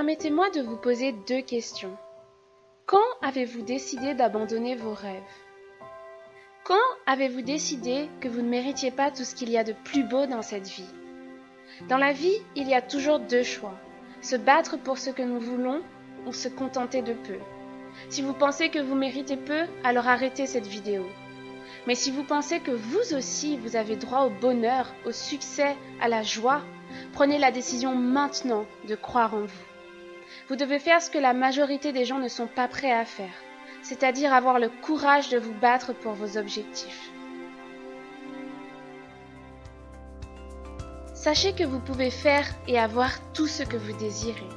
Permettez-moi de vous poser 2 questions. Quand avez-vous décidé d'abandonner vos rêves? Quand avez-vous décidé que vous ne méritiez pas tout ce qu'il y a de plus beau dans cette vie? Dans la vie, il y a toujours 2 choix. Se battre pour ce que nous voulons ou se contenter de peu. Si vous pensez que vous méritez peu, alors arrêtez cette vidéo. Mais si vous pensez que vous aussi, vous avez droit au bonheur, au succès, à la joie, prenez la décision maintenant de croire en vous. Vous devez faire ce que la majorité des gens ne sont pas prêts à faire, c'est-à-dire avoir le courage de vous battre pour vos objectifs. Sachez que vous pouvez faire et avoir tout ce que vous désirez.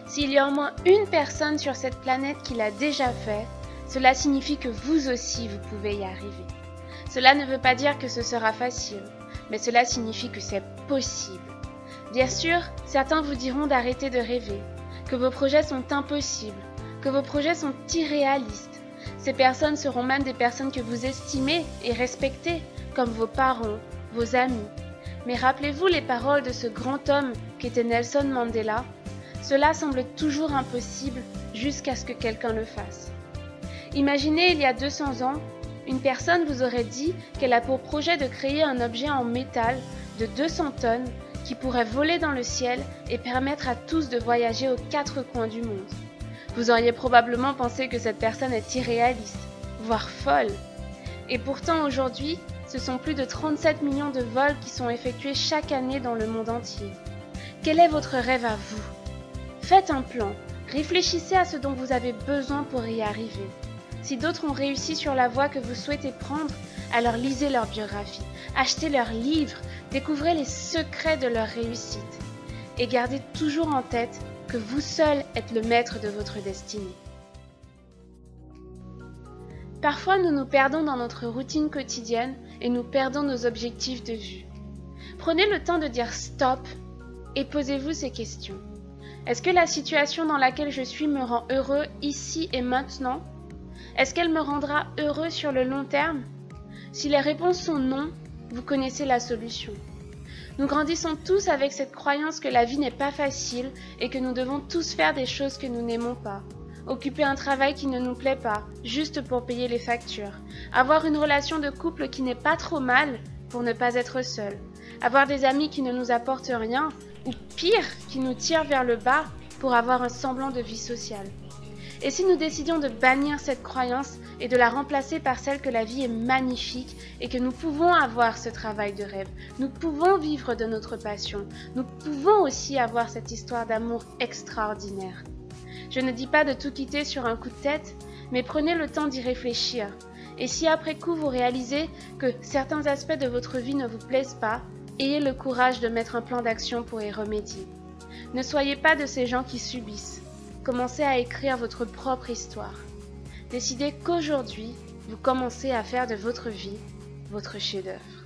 S'il y a au moins une personne sur cette planète qui l'a déjà fait, cela signifie que vous aussi vous pouvez y arriver. Cela ne veut pas dire que ce sera facile, mais cela signifie que c'est possible. Bien sûr, certains vous diront d'arrêter de rêver, que vos projets sont impossibles, que vos projets sont irréalistes. Ces personnes seront même des personnes que vous estimez et respectez, comme vos parents, vos amis. Mais rappelez-vous les paroles de ce grand homme qu'était Nelson Mandela. Cela semble toujours impossible jusqu'à ce que quelqu'un le fasse. Imaginez il y a 200 ans, une personne vous aurait dit qu'elle a pour projet de créer un objet en métal de 200 tonnes qui pourrait voler dans le ciel et permettre à tous de voyager aux 4 coins du monde. Vous auriez probablement pensé que cette personne est irréaliste, voire folle. Et pourtant aujourd'hui, ce sont plus de 37 millions de vols qui sont effectués chaque année dans le monde entier. Quel est votre rêve à vous? Faites un plan, réfléchissez à ce dont vous avez besoin pour y arriver. Si d'autres ont réussi sur la voie que vous souhaitez prendre, alors lisez leur biographie, achetez leurs livres, découvrez les secrets de leur réussite. Et gardez toujours en tête que vous seul êtes le maître de votre destinée. Parfois, nous nous perdons dans notre routine quotidienne et nous perdons nos objectifs de vue. Prenez le temps de dire stop et posez-vous ces questions. Est-ce que la situation dans laquelle je suis me rend heureux ici et maintenant? Est-ce qu'elle me rendra heureux sur le long terme? Si les réponses sont non, vous connaissez la solution. Nous grandissons tous avec cette croyance que la vie n'est pas facile et que nous devons tous faire des choses que nous n'aimons pas. Occuper un travail qui ne nous plaît pas, juste pour payer les factures. Avoir une relation de couple qui n'est pas trop mal pour ne pas être seul. Avoir des amis qui ne nous apportent rien, ou pire, qui nous tirent vers le bas pour avoir un semblant de vie sociale. Et si nous décidions de bannir cette croyance et de la remplacer par celle que la vie est magnifique et que nous pouvons avoir ce travail de rêve, nous pouvons vivre de notre passion, nous pouvons aussi avoir cette histoire d'amour extraordinaire. Je ne dis pas de tout quitter sur un coup de tête, mais prenez le temps d'y réfléchir. Et si après coup vous réalisez que certains aspects de votre vie ne vous plaisent pas, ayez le courage de mettre un plan d'action pour y remédier. Ne soyez pas de ces gens qui subissent. Commencez à écrire votre propre histoire. Décidez qu'aujourd'hui, vous commencez à faire de votre vie votre chef-d'œuvre.